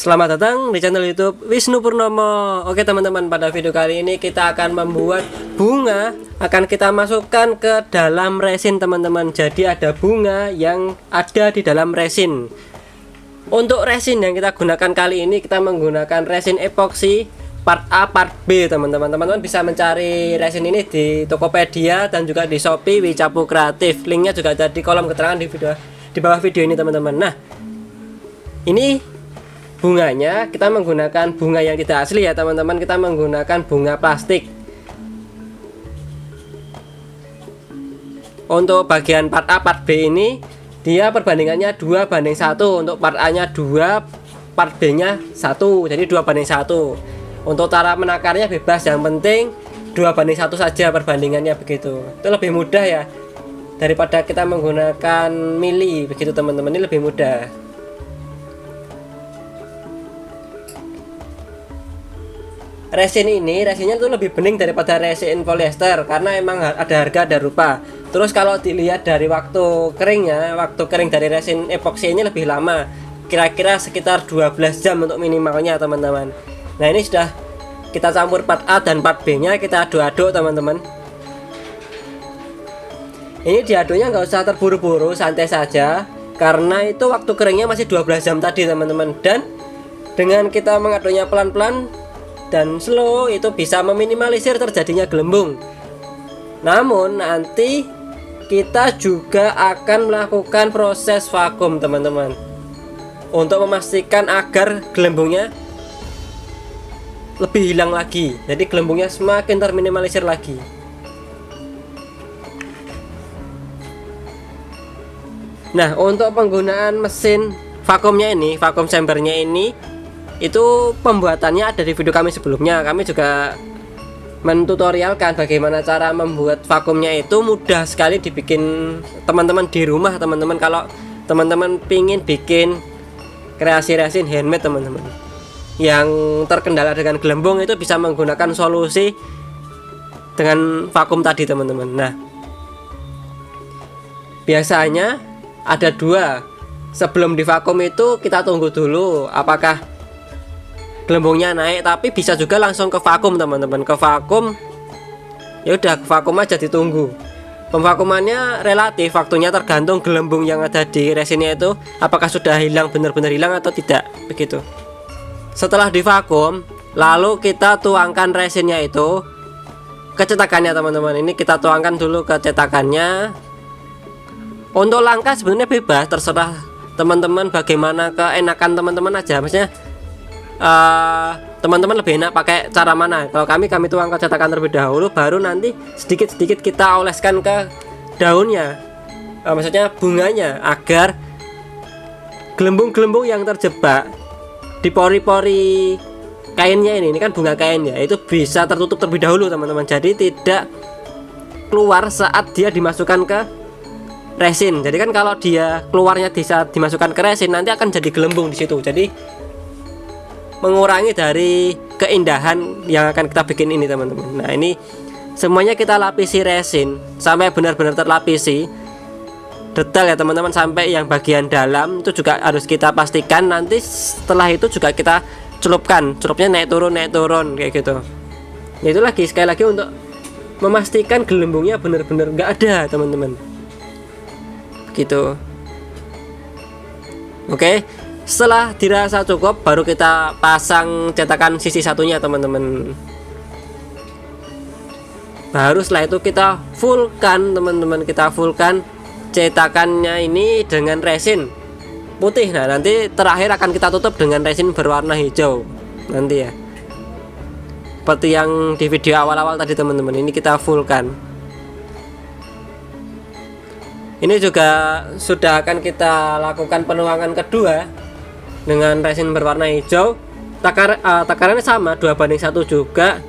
Selamat datang di channel YouTube Wisnu Purnomo. Oke teman-teman, pada video kali ini kita akan membuat bunga. Akan kita masukkan ke dalam resin teman-teman. Jadi ada bunga yang ada di dalam resin. Untuk resin yang kita gunakan kali ini, kita menggunakan resin epoksi part A, part B teman-teman. Teman-teman bisa mencari resin ini di Tokopedia dan juga di Shopee Wicapu Kreatif. Linknya juga ada di kolom keterangan di bawah video ini teman-teman. Nah, ini bunganya kita menggunakan bunga yang tidak asli ya teman-teman. Kita menggunakan bunga plastik. Untuk bagian part A, part B ini dia perbandingannya 2:1. Untuk part A nya 2, part B nya 1. Jadi 2:1. Untuk cara menakarnya bebas, yang penting 2:1 saja perbandingannya, begitu. Itu lebih mudah ya daripada kita menggunakan mili, begitu teman-teman. Ini lebih mudah. Resinnya tuh lebih bening daripada resin polyester karena emang ada harga ada rupa. Terus kalau dilihat dari waktu kering dari resin epoksi ini lebih lama, kira-kira sekitar 12 jam untuk minimalnya teman-teman. Nah, ini sudah kita campur part A dan part B nya, kita aduk-aduk teman-teman. Ini diaduknya nggak usah terburu-buru, santai saja karena itu waktu keringnya masih 12 jam tadi teman-teman. Dan dengan kita mengaduknya pelan-pelan dan slow, itu bisa meminimalisir terjadinya gelembung. Namun nanti kita juga akan melakukan proses vakum teman-teman, untuk memastikan agar gelembungnya lebih hilang lagi. Jadi gelembungnya semakin terminimalisir lagi. Nah, untuk penggunaan mesin vakumnya ini, vakum chambernya ini, itu pembuatannya ada di video kami sebelumnya. Kami juga mentutorialkan bagaimana cara membuat vakumnya. Itu mudah sekali dibikin teman-teman di rumah teman-teman. Kalau teman-teman pingin bikin kreasi resin handmade teman-teman yang terkendala dengan gelembung, itu bisa menggunakan solusi dengan vakum tadi teman-teman. Nah, biasanya ada dua. Sebelum divakum itu kita tunggu dulu apakah gelembungnya naik, tapi bisa juga langsung ke vakum teman-teman. Ke vakum, ya udah ke vakum aja, ditunggu. Pemvakumannya relatif, waktunya tergantung gelembung yang ada di resinnya itu apakah sudah hilang, benar-benar hilang atau tidak, begitu. Setelah divakum, lalu kita tuangkan resinnya itu ke cetakannya teman-teman. Ini kita tuangkan dulu ke cetakannya. Untuk langkah sebenarnya bebas, terserah teman-teman bagaimana keenakan teman-teman aja. Maksudnya teman-teman lebih enak pakai cara mana. Kalau kami tuang ke cetakan terlebih dahulu, baru nanti sedikit-sedikit kita oleskan ke daunnya, maksudnya bunganya, agar gelembung-gelembung yang terjebak di pori-pori kainnya ini kan bunga kainnya, itu bisa tertutup terlebih dahulu teman-teman. Jadi tidak keluar saat dia dimasukkan ke resin. Jadi kan kalau dia keluarnya di saat dimasukkan ke resin, nanti akan jadi gelembung di situ. Jadi mengurangi dari keindahan yang akan kita bikin ini teman-teman. Nah, ini semuanya kita lapisi resin sampai benar-benar terlapisi detail ya teman-teman, sampai yang bagian dalam itu juga harus kita pastikan. Nanti setelah itu juga kita celupnya naik turun kayak gitu. Ya, itu lagi sekali lagi untuk memastikan gelembungnya benar-benar nggak ada teman-teman, gitu. Oke, setelah dirasa cukup, baru kita pasang cetakan sisi satunya teman-teman. Baru setelah itu kita fullkan teman-teman, kita fullkan cetakannya ini dengan resin putih. Nah, nanti terakhir akan kita tutup dengan resin berwarna hijau nanti ya, seperti yang di video awal-awal tadi teman-teman. Ini kita fullkan. Ini juga sudah akan kita lakukan penuangan kedua dengan resin berwarna hijau. Takarannya sama, 2:1 juga,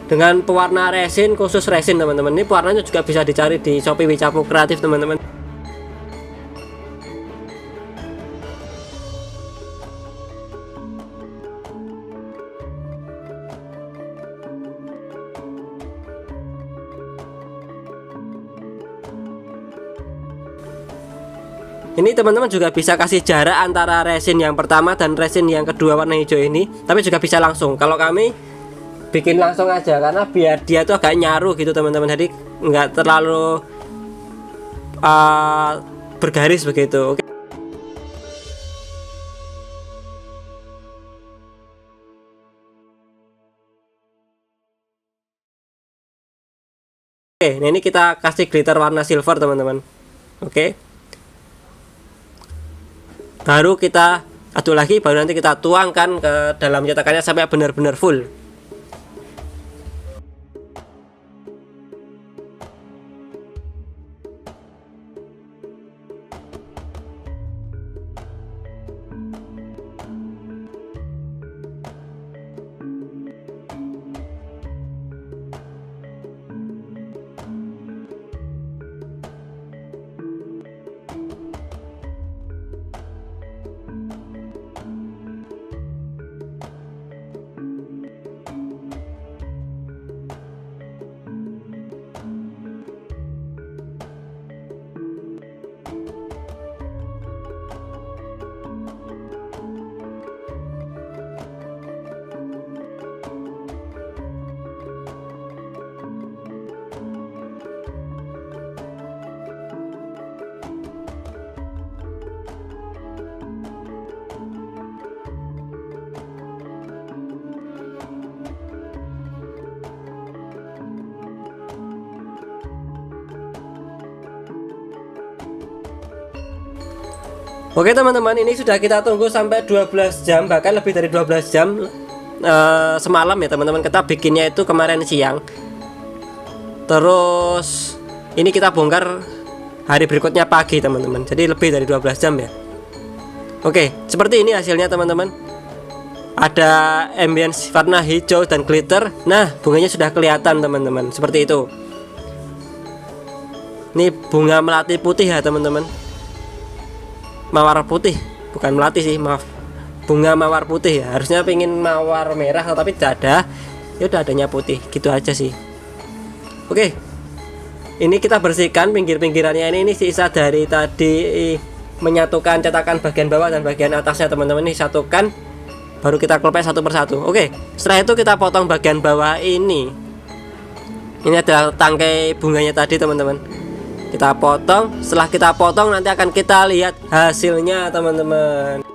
dengan pewarna resin khusus resin teman-teman. Ini pewarnanya juga bisa dicari di Shopee Wicapu Kreatif teman-teman. Ini teman-teman juga bisa kasih jarak antara resin yang pertama dan resin yang kedua warna hijau ini, tapi juga bisa langsung. Kalau kami bikin langsung aja karena biar dia tuh agak nyaru gitu teman-teman, jadi nggak terlalu bergaris begitu. Oke. Oke, nah ini kita kasih glitter warna silver teman-teman. Oke, baru kita aduk lagi, baru nanti kita tuangkan ke dalam cetakannya sampai benar-benar full. Oke teman-teman, ini sudah kita tunggu sampai 12 jam, bahkan lebih dari 12 jam semalam ya teman-teman. Kita bikinnya itu kemarin siang. Terus ini kita bongkar hari berikutnya pagi teman-teman. Jadi lebih dari 12 jam ya. Oke, seperti ini hasilnya teman-teman. Ada ambience warna hijau dan glitter. Nah, bunganya sudah kelihatan teman-teman, seperti itu. Ini bunga melati putih ya teman-teman. Mawar putih, bukan melati sih, maaf. Bunga mawar putih ya. Harusnya pengen mawar merah tapi tidak ada. Ya udah adanya putih, gitu aja sih. Oke. Ini kita bersihkan pinggir-pinggirannya ini sisa dari tadi menyatukan cetakan bagian bawah dan bagian atasnya teman-teman. Ini satukan, baru kita kelepek satu persatu. Oke. Setelah itu kita potong bagian bawah ini. Ini adalah tangkai bunganya tadi teman-teman. Kita potong, setelah kita potong nanti akan kita lihat hasilnya teman-teman.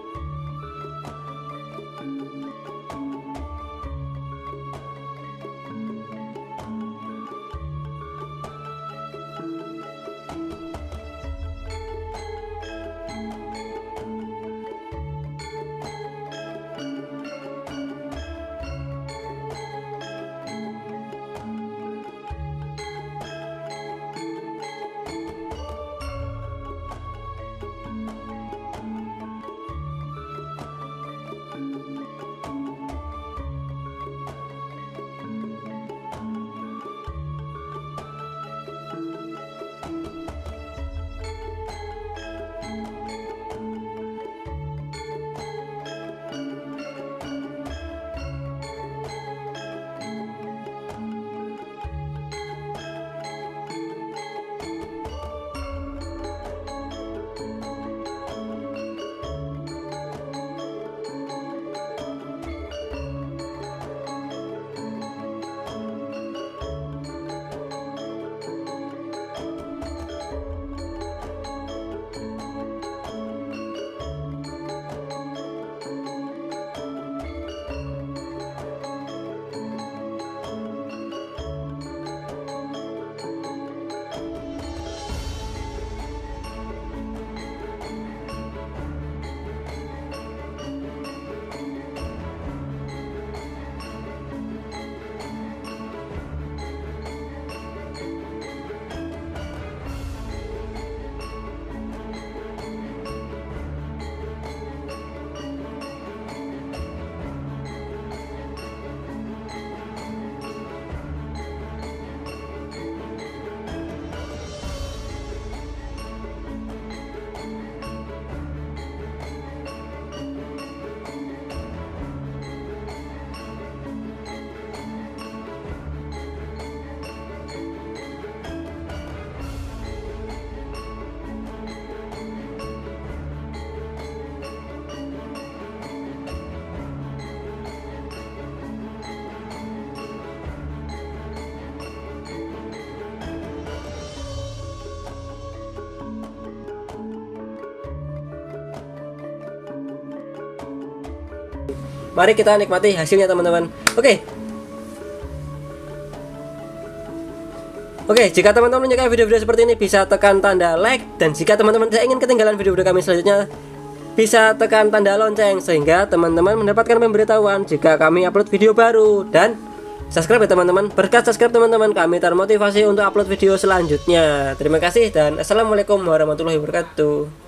Mari kita nikmati hasilnya teman-teman. Oke, jika teman-teman menyukai video-video seperti ini bisa tekan tanda like, dan jika teman-teman tidak ingin ketinggalan video-video kami selanjutnya bisa tekan tanda lonceng sehingga teman-teman mendapatkan pemberitahuan jika kami upload video baru, dan subscribe ya teman-teman. Berkat subscribe teman-teman kami termotivasi untuk upload video selanjutnya. Terima kasih dan assalamualaikum warahmatullahi wabarakatuh.